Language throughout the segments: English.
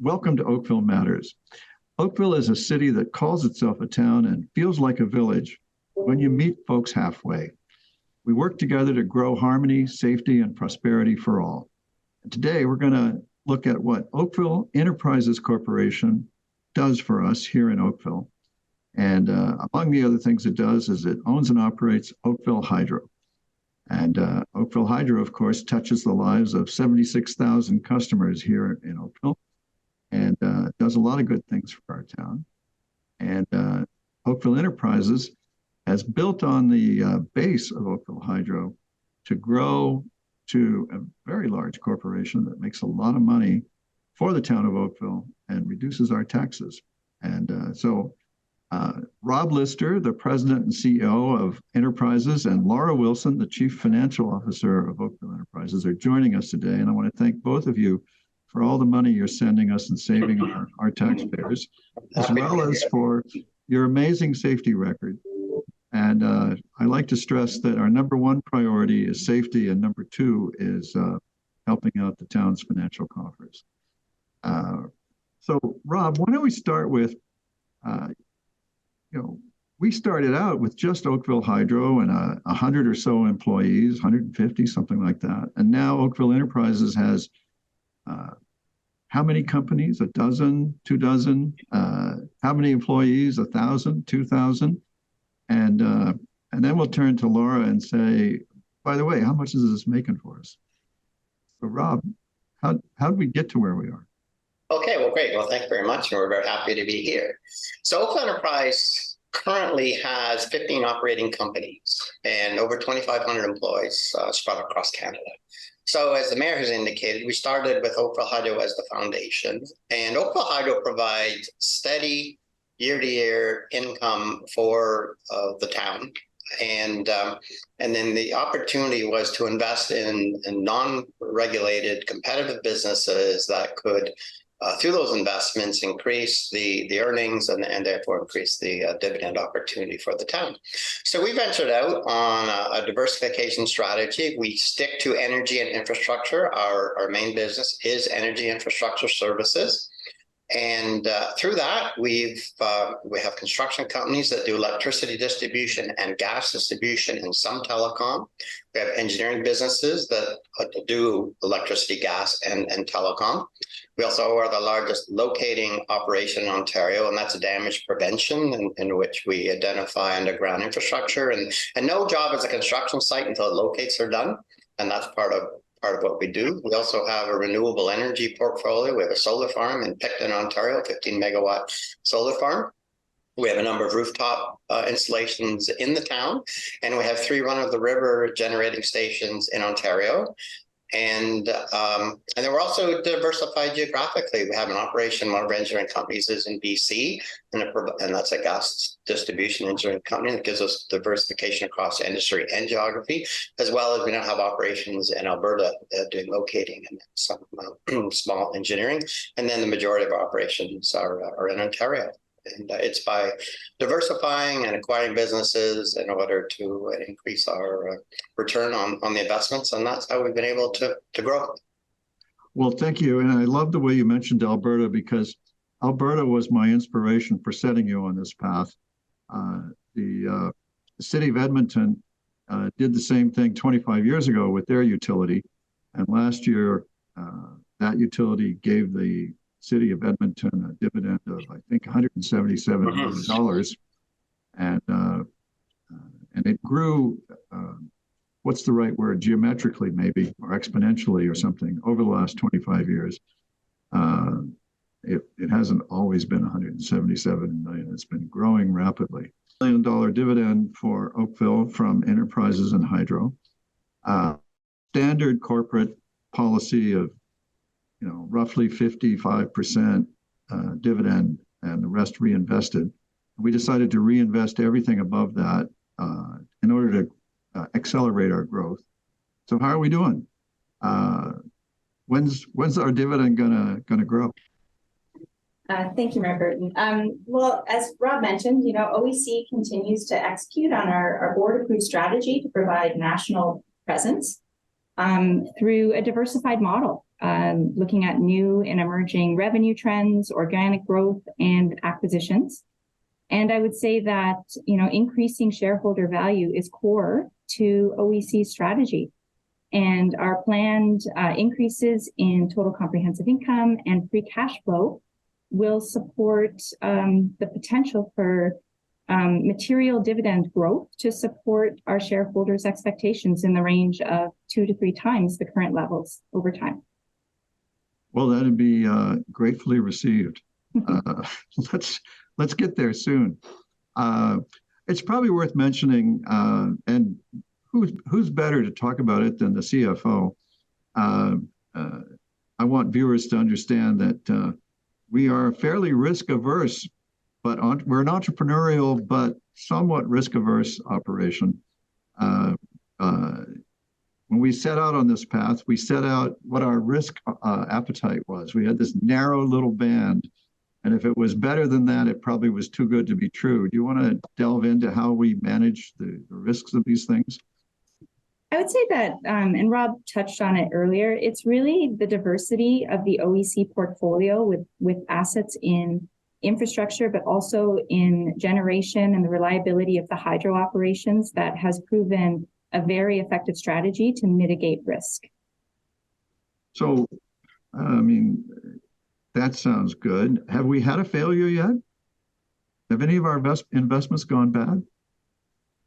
welcome to Oakville Matters. Oakville is a city that calls itself a town and feels like a village when you meet folks halfway. We work together to grow harmony, safety, and prosperity for all. And today, we're going to look at what Oakville Enterprises Corporation does for us here in Oakville. And among the other things it does is it owns and operates Oakville Hydro. And Oakville Hydro, of course, touches the lives of 76,000 customers here in Oakville and does a lot of good things for our town. And Oakville Enterprises has built on the base of Oakville Hydro to grow to a very large corporation that makes a lot of money for the town of Oakville and reduces our taxes. And so Rob Lister, the president and CEO of Enterprises, and Laura Wilson, the chief financial officer of Oakville Enterprises, are joining us today. And I want to thank both of you for all the money you're sending us and saving our taxpayers, as well as for your amazing safety record. And I like to stress that our number one priority is safety, and number two is helping out the town's financial coffers. So, Rob, why don't we start with, we started out with just Oakville Hydro and 100 or so employees, 150, something like that. And now Oakville Enterprises has how many companies? A dozen, 2 dozen? How many employees? 1,000, 2,000? And then we'll turn to Laura and say, by the way, how much is this making for us? So, Rob, how did we get to where we are? Okay, well, great. Well, thank you very much. And we're very happy to be here. So Oakville Enterprise currently has 15 operating companies and over 2,500 employees spread across Canada. So as the mayor has indicated, we started with Oakville Hydro as the foundation. And Oakville Hydro provides steady year-to-year income for the town. And then the opportunity was to invest in non-regulated competitive businesses that could, through those investments, increase the earnings and therefore increase the dividend opportunity for the town. So we ventured out on a diversification strategy. We stick to energy and infrastructure. Our main business is energy infrastructure services. And through that, we have construction companies that do electricity distribution and gas distribution and some telecom. We have engineering businesses that do electricity, gas, and telecom. We also are the largest locating operation in Ontario, and that's damage prevention, in which we identify underground infrastructure. And no job is a construction site until the locates are done, and that's part of what we do. We also have a renewable energy portfolio. We have a solar farm in Picton, Ontario, 15 megawatt solar farm. We have a number of rooftop installations in the town, and we have 3 run-of-the-river generating stations in Ontario. And then we're also diversified geographically. We have an operation, one of our engineering companies is in BC, and that's a gas distribution engineering company that gives us diversification across industry and geography, as well as we now have operations in Alberta doing locating and some small engineering. And then the majority of our operations are in Ontario. And it's by diversifying and acquiring businesses in order to increase our return on the investments. And that's how we've been able to grow. Well, thank you. And I love the way you mentioned Alberta, because Alberta was my inspiration for setting you on this path. The city of Edmonton did the same thing 25 years ago with their utility. And last year, that utility gave the city of Edmonton a dividend of, I think, $177 million. And it grew, what's the right word, geometrically maybe, or exponentially or something, over the last 25 years. It hasn't always been $177 million. It's been growing rapidly. $1 million dividend for Oakville from Enterprises and Hydro. Standard corporate policy of roughly 55% dividend and the rest reinvested. We decided to reinvest everything above that in order to accelerate our growth. So how are we doing? When's our dividend gonna grow? Thank you, Mayor Burton. Well, as Rob mentioned, OEC continues to execute on our board-approved strategy to provide national presence through a diversified model. looking at new and emerging revenue trends, organic growth, and acquisitions. And I would say that, increasing shareholder value is core to OEC's strategy. And our planned increases in total comprehensive income and free cash flow will support the potential for material dividend growth to support our shareholders' expectations in the range of 2 to 3 times the current levels over time. Well, that'd be gratefully received. Let's get there soon. It's probably worth mentioning, and who's better to talk about it than the CFO? I want viewers to understand that we are fairly risk averse, but we're an entrepreneurial but somewhat risk averse operation. When we set out on this path, we set out what our risk appetite was. We had this narrow little band, and if it was better than that, it probably was too good to be true. Do you want to delve into how we manage the risks of these things? I would say that, and Rob touched on it earlier, it's really the diversity of the OEC portfolio with assets in infrastructure, but also in generation and the reliability of the hydro operations that has proven a very effective strategy to mitigate risk. So, that sounds good. Have we had a failure yet? Have any of our investments gone bad?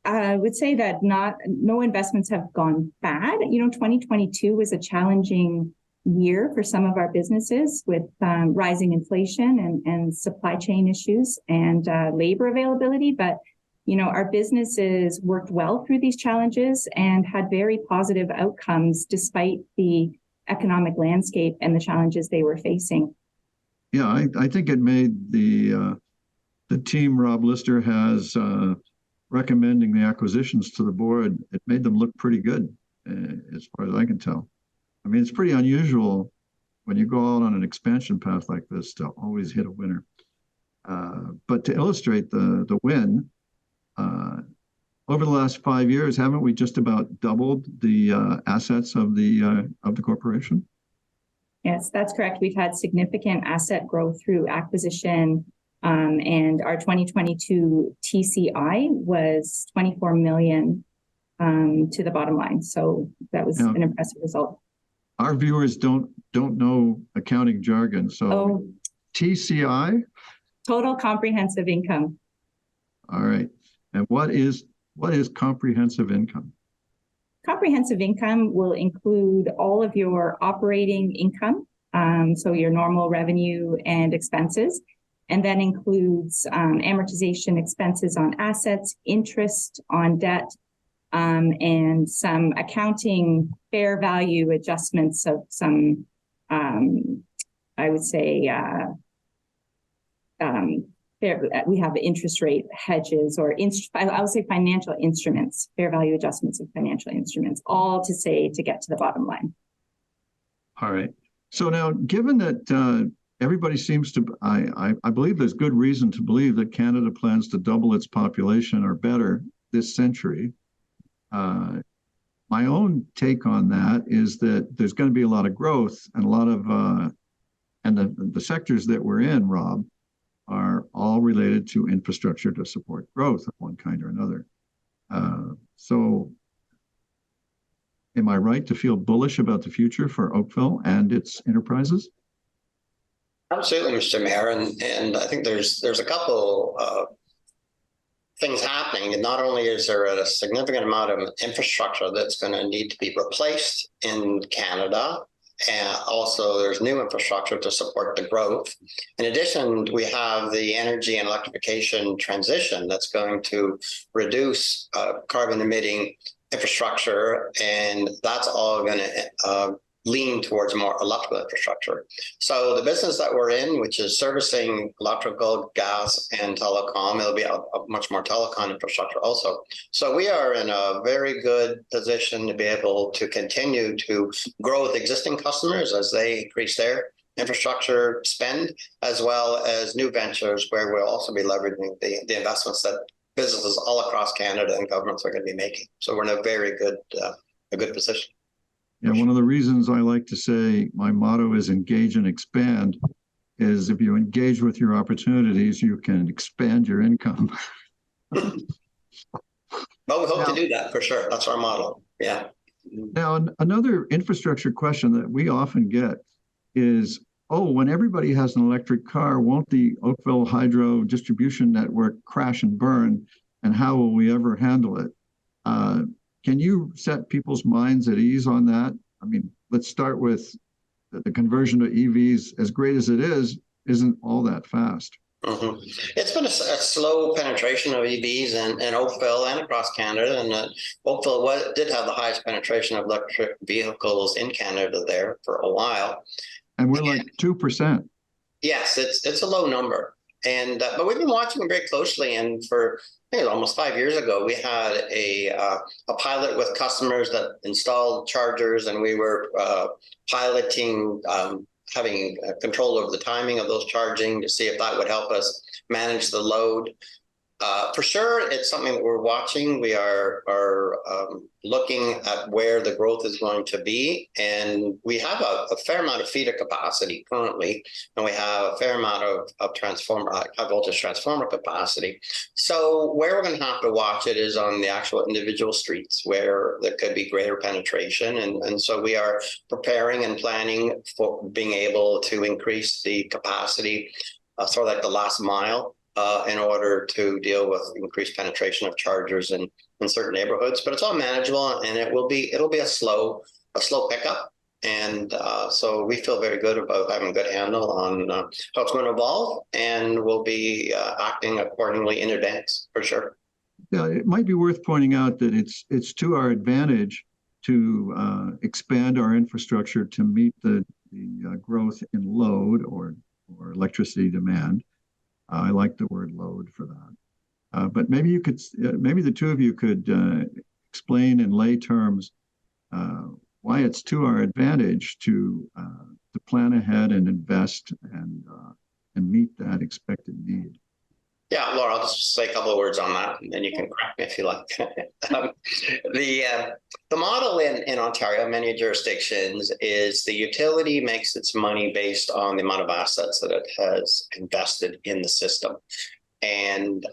I would say that no investments have gone bad. 2022 was a challenging year for some of our businesses with rising inflation and supply chain issues and labor availability. But, our businesses worked well through these challenges and had very positive outcomes despite the economic landscape and the challenges they were facing. Yeah, I think it made the team Rob Lister has recommending the acquisitions to the board, it made them look pretty good, as far as I can tell. It's pretty unusual when you go out on an expansion path like this to always hit a winner. But to illustrate the win, over the last 5 years, haven't we just about doubled the assets of the corporation? Yes, that's correct. We've had significant asset growth through acquisition, and our 2022 TCI was $24 million to the bottom line. So that was an impressive result. Our viewers don't know accounting jargon, so TCI? Total comprehensive income. All right. And what is comprehensive income? Comprehensive income will include all of your operating income, so your normal revenue and expenses, and then includes amortization expenses on assets, interest on debt, and some accounting fair value adjustments of some, I would say, we have interest rate hedges or I would say financial instruments, fair value adjustments of financial instruments, all to get to the bottom line. All right. So now, given that everybody seems to, I believe there's good reason to believe that Canada plans to double its population or better this century. My own take on that is that there's going to be a lot of growth and a lot of, and the sectors that we're in, Rob, are all related to infrastructure to support growth of one kind or another. So am I right to feel bullish about the future for Oakville and its enterprises? Absolutely, Mr. Mayor. And I think there's a couple things happening. And not only is there a significant amount of infrastructure that's going to need to be replaced in Canada, and also there's new infrastructure to support the growth. In addition, we have the energy and electrification transition that's going to reduce carbon emitting infrastructure, and that's all going to lean towards more electrical infrastructure. So the business that we're in, which is servicing electrical, gas, and telecom, it'll be a much more telecom infrastructure also. So we are in a very good position to be able to continue to grow with existing customers as they increase their infrastructure spend, as well as new ventures where we'll also be leveraging the investments that businesses all across Canada and governments are going to be making. So we're in a very good, a good position. Yeah, one of the reasons I like to say my motto is engage and expand is if you engage with your opportunities, you can expand your income. Well, we hope to Now, do that for sure. That's our model. Yeah. now, another infrastructure question that we often get is, oh, when everybody has an electric car, won't the Oakville Hydro distribution network crash and burn? And how will we ever handle it? Can you set people's minds at ease on that? I mean, let's start with the conversion to EVs, as great as it is, isn't all that fast. Mm-hmm. It's been a slow penetration of EVs in Oakville and across Canada. And Oakville did have the highest penetration of electric vehicles in Canada there for a while. And we're like 2%. Yes, it's a low number. And but we've been watching it very closely. And for I think almost 5 years ago, we had a pilot with customers that installed chargers, and we were piloting having control over the timing of those charging to see if that would help us manage the load. For sure, it's something that we're watching. We are looking at where the growth is going to be, and we have a fair amount of feeder capacity currently, and we have a fair amount of transformer, high voltage transformer capacity. So where we're going to have to watch it is on the actual individual streets where there could be greater penetration, and so we are preparing and planning for being able to increase the capacity, sort of like the last mile. In order to deal with increased penetration of chargers in certain neighborhoods, but it's all manageable, and it'll be a slow pickup, and so we feel very good about having a good handle on how it's going to evolve, and we'll be acting accordingly in advance for sure. Yeah, it might be worth pointing out that it's to our advantage to expand our infrastructure to meet the growth in load or electricity demand. I like the word load for that. But maybe you could, maybe the two of you could explain in lay terms why it's to our advantage to plan ahead and invest and meet that expected need. Yeah, Laura, I'll just say a couple of words on that, and then you can correct me if you like. The model in Ontario, many jurisdictions, is the utility makes its money based on the amount of assets that it has invested in the system. And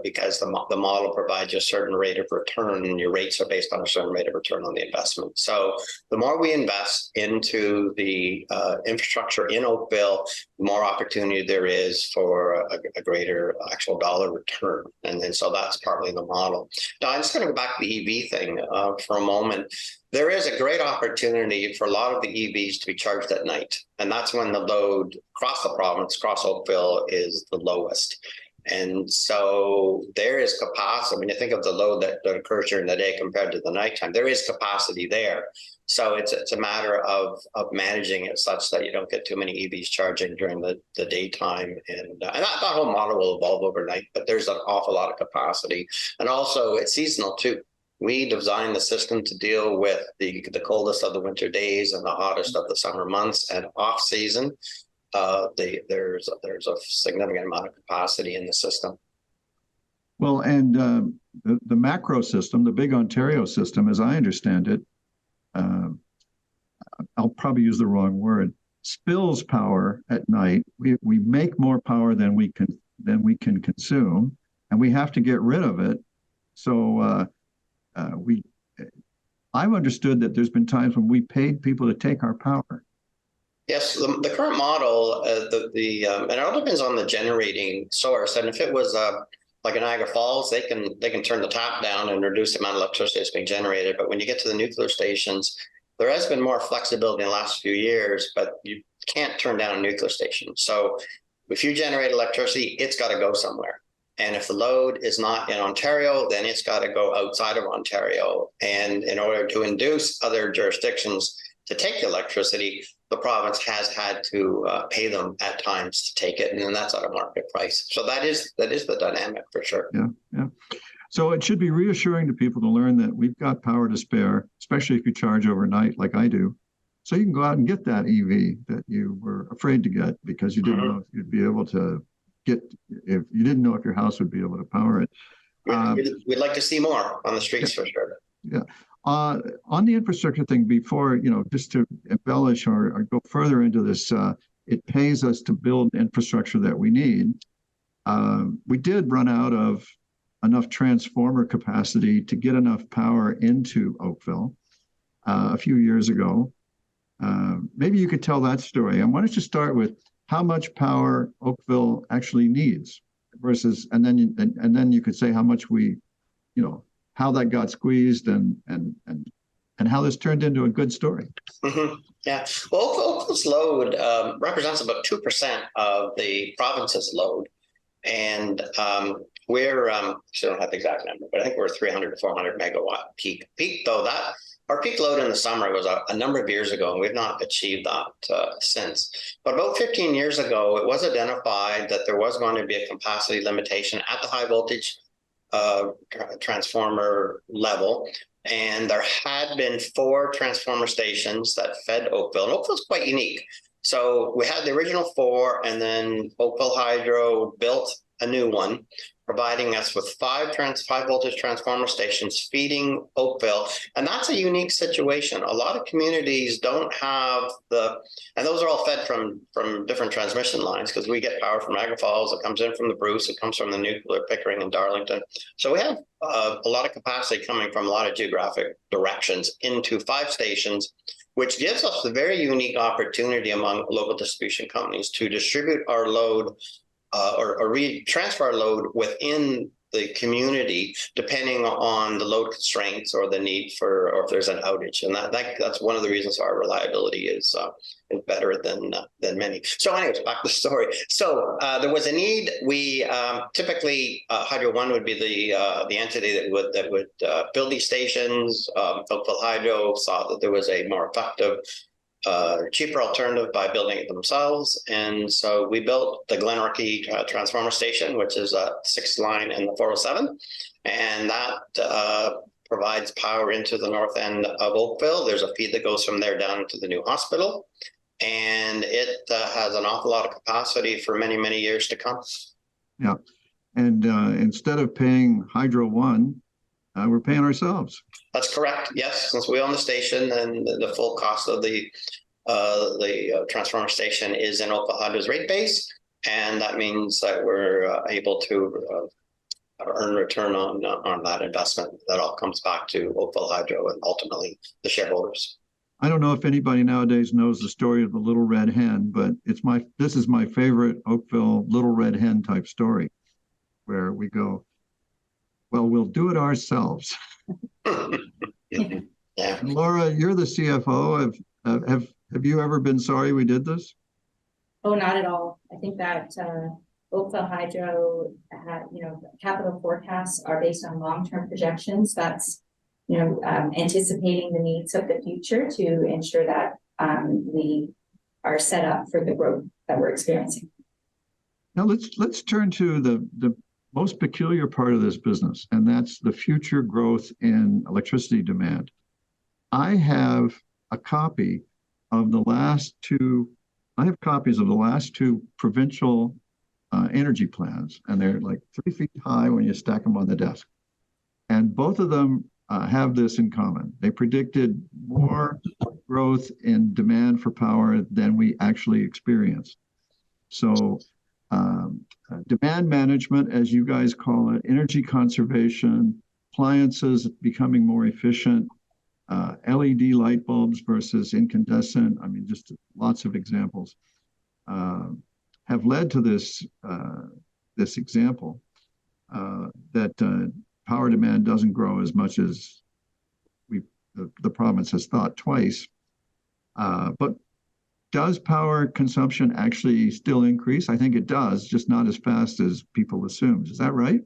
because the model provides you a certain rate of return, and your rates are based on a certain rate of return on the investment. So the more we invest into the infrastructure in Oakville, the more opportunity there is for a greater actual dollar return. And so that's partly the model. Now, I'm just going to go back to the EV thing for a moment. There is a great opportunity for a lot of the EVs to be charged at night. And that's when the load across the province, across Oakville, is the lowest. And so there is capacity. I mean, you think of the load that occurs during the day compared to the nighttime, there is capacity there. So it's a matter of managing it such that you don't get too many EVs charging during the daytime. And that whole model will evolve overnight, but there's an awful lot of capacity. And also it's seasonal too. We designed the system to deal with the coldest of the winter days and the hottest of the summer months, and off season. There's a significant amount of capacity in the system. Well, and the macro system, the big Ontario system, as I understand it, I'll probably use the wrong word, spills power at night. We make more power than we can consume, and we have to get rid of it. So I've understood that there's been times when we paid people to take our power. Yes, the current model, and it all depends on the generating source. And if it was like in Niagara Falls, they can turn the tap down and reduce the amount of electricity that's being generated. But when you get to the nuclear stations, there has been more flexibility in the last few years, but you can't turn down a nuclear station. So if you generate electricity, it's got to go somewhere. And if the load is not in Ontario, then it's got to go outside of Ontario. And in order to induce other jurisdictions to take the electricity, the province has had to pay them at times to take it, and then that's at a market price. So that is the dynamic for sure. Yeah. So it should be reassuring to people to learn that we've got power to spare, especially if you charge overnight like I do. So you can go out and get that EV that you were afraid to get because you didn't know if you'd be able to get, if you didn't know if your house would be able to power it. We'd like to see more on the streets for sure. Yeah. On the infrastructure thing, before, just to embellish or go further into this, it pays us to build infrastructure that we need. We did run out of enough transformer capacity to get enough power into Oakville a few years ago. Maybe you could tell that story. And why don't you start with how much power Oakville actually needs versus, and then you could say how much we, how that got squeezed and how this turned into a good story. Mm-hmm. Yeah. Well, Oakville's load represents about 2% of the province's load. And we're, I don't have the exact number, but I think we're 300 to 400 megawatt peak. Though our peak load in the summer was a number of years ago, and we've not achieved that since. But about 15 years ago, it was identified that there was going to be a capacity limitation at the high voltage transformer level. And there had been 4 transformer stations that fed Oakville. And Oakville's quite unique. So we had the original 4, and then Oakville Hydro built a new one, providing us with 5 voltage transformer stations feeding Oakville. And that's a unique situation. A lot of communities don't have and those are all fed from different transmission lines, because we get power from Niagara Falls, it comes in from the Bruce, it comes from the nuclear Pickering and Darlington. So we have a lot of capacity coming from a lot of geographic directions into 5 stations, which gives us the very unique opportunity among local distribution companies to distribute our load or transfer our load within the community, depending on the load constraints or the need or if there's an outage. And that's one of the reasons our reliability is better than many. So anyways, back to the story. So there was a need. We typically Hydro One would be the entity that would build these stations. Oakville Hydro saw that there was a more effective, cheaper alternative by building it themselves. And so we built the Glenorchy transformer station, which is a 6th line in the 407. And that provides power into the north end of Oakville. There's a feed that goes from there down to the new hospital. And it has an awful lot of capacity for many, many years to come. Yeah. And instead of paying Hydro One, we're paying ourselves. That's correct. Yes, since we own the station, and the full cost of the transformer station is in Oakville Hydro's rate base, and that means that we're able to earn return on that investment. That all comes back to Oakville Hydro and ultimately the shareholders. I don't know if anybody nowadays knows the story of the Little Red Hen, but this is my favorite Oakville Little Red Hen type story, where we go, well, we'll do it ourselves. Yeah. And Laura, you're the CFO. Have you ever been sorry we did this? Oh, not at all. I think that Oakville Hydro, capital forecasts are based on long-term projections. That's, anticipating the needs of the future to ensure that we are set up for the growth that we're experiencing. Now let's turn to the most peculiar part of this business, and that's the future growth in electricity demand. I have copies of the last 2 provincial energy plans, and they're like 3 feet high when you stack them on the desk. And both of them have this in common. They predicted more growth in demand for power than we actually experienced. So demand management, as you guys call it, energy conservation, appliances becoming more efficient, LED light bulbs versus incandescent, just lots of examples, have led to this example that power demand doesn't grow as much as the province has thought twice. But does power consumption actually still increase? I think it does, just not as fast as people assume. Is that right?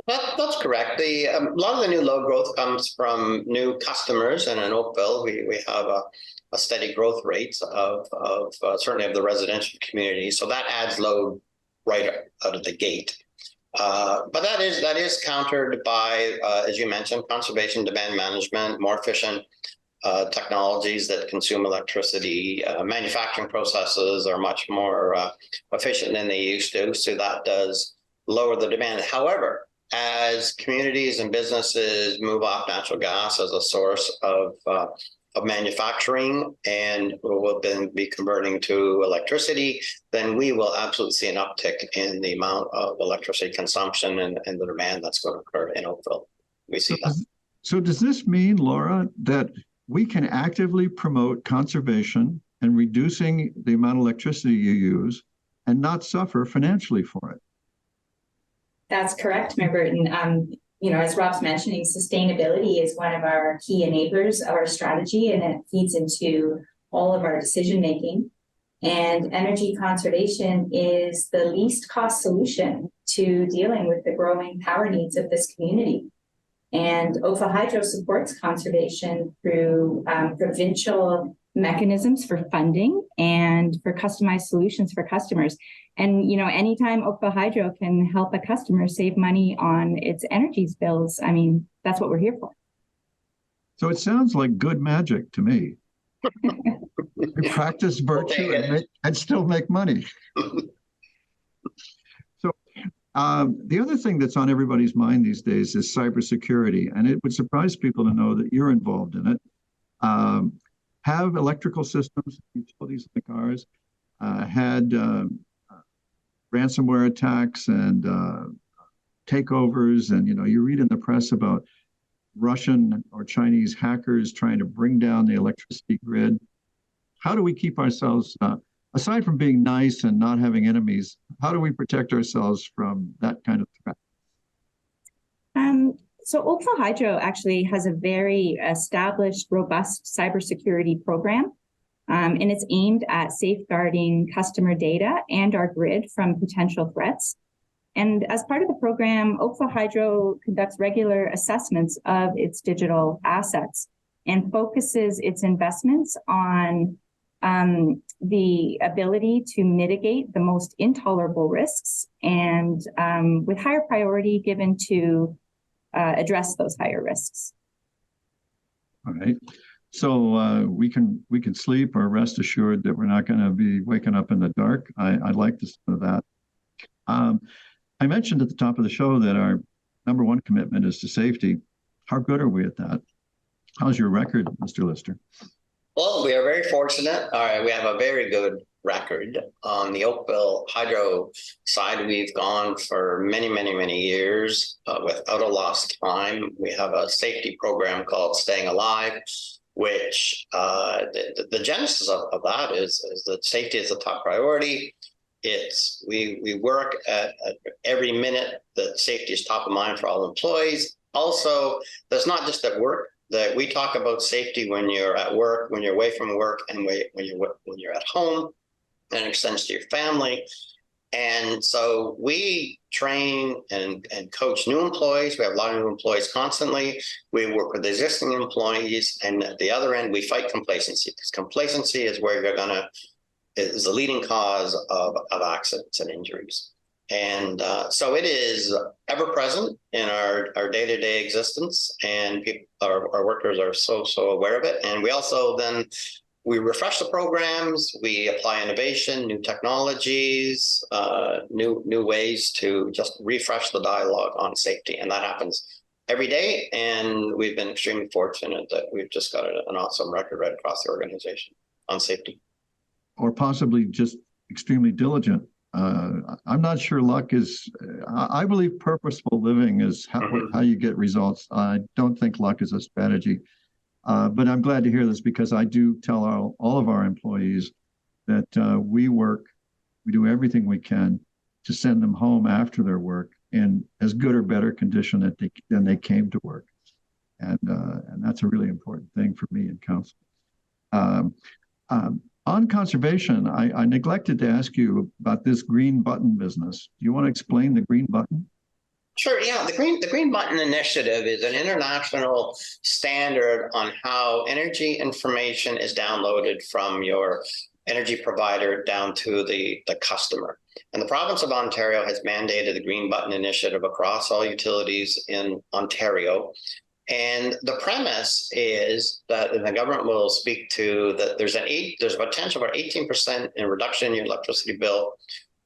That's correct. A lot of the new load growth comes from new customers, and in Oakville, we have a steady growth rate of certainly of the residential community. So that adds load right out of the gate. But that is countered by, as you mentioned, conservation, demand management, more efficient technologies that consume electricity. Manufacturing processes are much more efficient than they used to, so that does lower the demand. However, as communities and businesses move off natural gas as a source of manufacturing and will then be converting to electricity, then we will absolutely see an uptick in the amount of electricity consumption and the demand that's going to occur in Oakville. We see that. So does this mean, Laura, that we can actively promote conservation and reducing the amount of electricity you use and not suffer financially for it? That's correct, Mayor Burton. As Rob's mentioning, sustainability is one of our key enablers of our strategy, and it feeds into all of our decision making. And energy conservation is the least cost solution to dealing with the growing power needs of this community. And Oakville Hydro supports conservation through provincial mechanisms for funding and for customized solutions for customers. And, anytime Oakville Hydro can help a customer save money on its energy bills, that's what we're here for. So it sounds like good magic to me. We practice virtue and still make money. So the other thing that's on everybody's mind these days is cybersecurity. And it would surprise people to know that you're involved in it. Have electrical systems, utilities like ours, had ransomware attacks and takeovers, and you read in the press about Russian or Chinese hackers trying to bring down the electricity grid. How do we keep ourselves, aside from being nice and not having enemies, how do we protect ourselves from that kind of threat? So Oakville Hydro actually has a very established, robust cybersecurity program. And it's aimed at safeguarding customer data and our grid from potential threats. And as part of the program, Oakville Hydro conducts regular assessments of its digital assets and focuses its investments on the ability to mitigate the most intolerable risks, and with higher priority given to address those higher risks. All right. So we can sleep or rest assured that we're not going to be waking up in the dark. I like the sound of that. I mentioned at the top of the show that our number one commitment is to safety. How good are we at that? How's your record, Mr. Lister? Well, we are very fortunate. We have a very good record. On the Oakville Hydro side, we've gone for many, many, many years without a lost time. We have a safety program called Staying Alive, which the genesis of that is that safety is a top priority. We work at every minute that safety is top of mind for all employees. Also, that's not just at work. That we talk about safety when you're at work, when you're away from work, and when you're at home, and it extends to your family. And so we train and coach new employees. We have a lot of new employees constantly. We work with existing employees, and at the other end, we fight complacency, because complacency is where is the leading cause of accidents and injuries. And so it is ever present in our day-to-day existence, and our workers are so aware of it. And we also we refresh the programs, we apply innovation, new technologies, new ways to just refresh the dialogue on safety. And that happens every day. And we've been extremely fortunate that we've just got an awesome record right across the organization on safety. Or possibly just extremely diligent. I'm not sure luck is, I believe purposeful living is how you get results. I don't think luck is a strategy. But I'm glad to hear this, because I do tell all of our employees that we do everything we can to send them home after their work in as good or better condition than they came to work. And that's a really important thing for me in council. On conservation, I neglected to ask you about this green button business. Do you want to explain the green button? Sure. Yeah, the Green Button Initiative is an international standard on how energy information is downloaded from your energy provider down to the customer. And the province of Ontario has mandated the Green Button Initiative across all utilities in Ontario. And the premise is that, and the government will speak to, that there's a potential for 18% in reduction in your electricity bill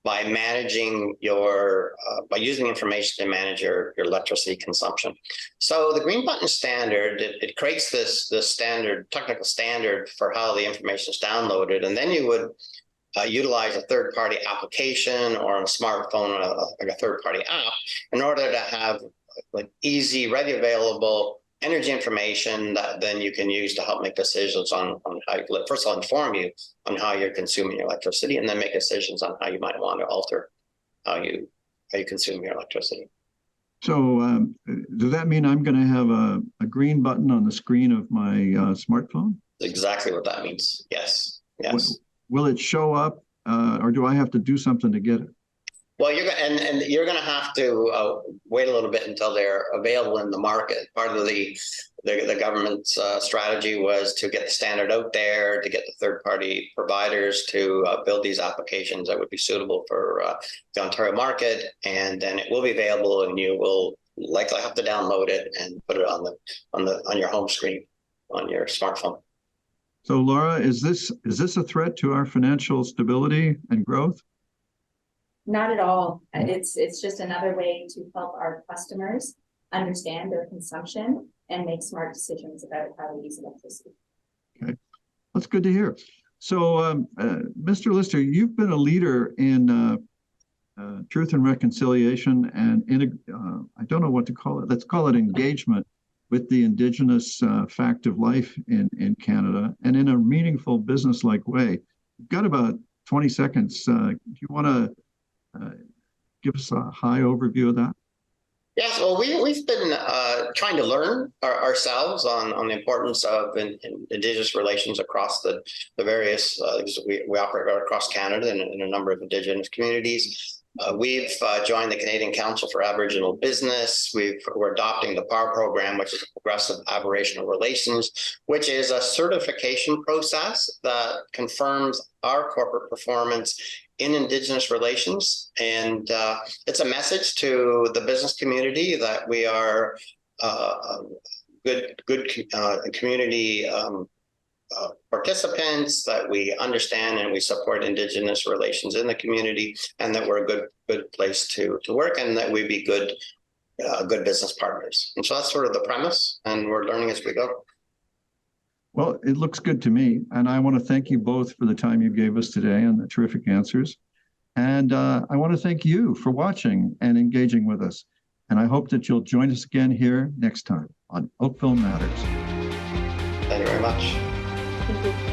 by managing by using information to manage your electricity consumption. So the green button standard, it creates this technical standard for how the information is downloaded, and then you would utilize a third-party application or on a smartphone, like a third-party app, in order to have like easy, ready, available energy information that then you can use to help make decisions on how you live. First of all, inform you on how you're consuming your electricity, and then make decisions on how you might want to alter how you consume your electricity. So does that mean I'm going to have a green button on the screen of my smartphone? Exactly what that means. Yes. Yes. Will it show up, or do I have to do something to get it? Well, you're going to have to wait a little bit until they're available in the market. Part of the government's strategy was to get the standard out there, to get the third-party providers to build these applications that would be suitable for the Ontario market, and then it will be available, and you will likely have to download it and put it on your home screen on your smartphone. So, Laura, is this a threat to our financial stability and growth? Not at all. It's just another way to help our customers understand their consumption and make smart decisions about how to use electricity. Okay, that's good to hear. So, Mr. Lister, you've been a leader in truth and reconciliation and I don't know what to call it. Let's call it engagement with the Indigenous fact of life in Canada, and in a meaningful business-like way. You've got about 20 seconds. Do you want to give us a high overview of that? Yes, well, we've been trying to learn ourselves on the importance of Indigenous relations across the various, we operate across Canada in a number of Indigenous communities. We've joined the Canadian Council for Aboriginal Business. We're adopting the PAR program, which is Progressive Aboriginal Relations, which is a certification process that confirms our corporate performance in Indigenous relations. And it's a message to the business community that we are good community participants, that we understand and we support Indigenous relations in the community, and that we're a good place to work, and that we be good business partners. And so that's sort of the premise, and we're learning as we go. Well, it looks good to me, and I want to thank you both for the time you gave us today and the terrific answers. And I want to thank you for watching and engaging with us. And I hope that you'll join us again here next time on Oakville Matters. Thank you very much. Thank you.